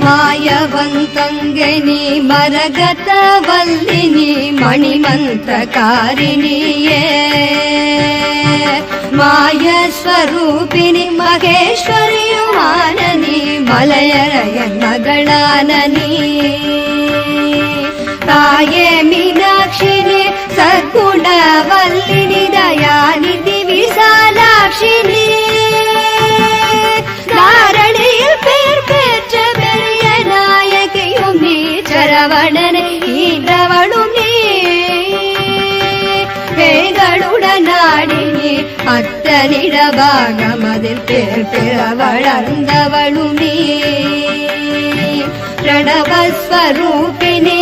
ಮಾಯವन्तಂಗೆ ನೀ ಮರಗತ ವಲ್ಲಿನಿ ಮಣಿಮಂತ್ರಕಾರಿಣಿಯೇ ಮಾಯ ಸ್ವರೂಪಿಣಿ ಮಹೇಶ್ವರಿಯು ಮಾನನಿ ಮಲಯರಯ ಮಗಳಾನನಿ ತಾಯೇ ಮೀನಾಕ್ಷಿನಿ ಸದ್ಗುಣವಲ್ಲಿನಿ ದಯಾನಿಧಿ ವಿಶಾಲಾಕ್ಷಿನಿ தாரணியில் பேர் பெற்ற பெரிய நாயகியும் நீ சரவணனை ஈன்றவளும் நீ பேய்களுடனாடி நீ அத்தனிட பாகமதில் பேர் பெற வளர்ந்தவளும் நீ பிரணவஸ்வரூபிணி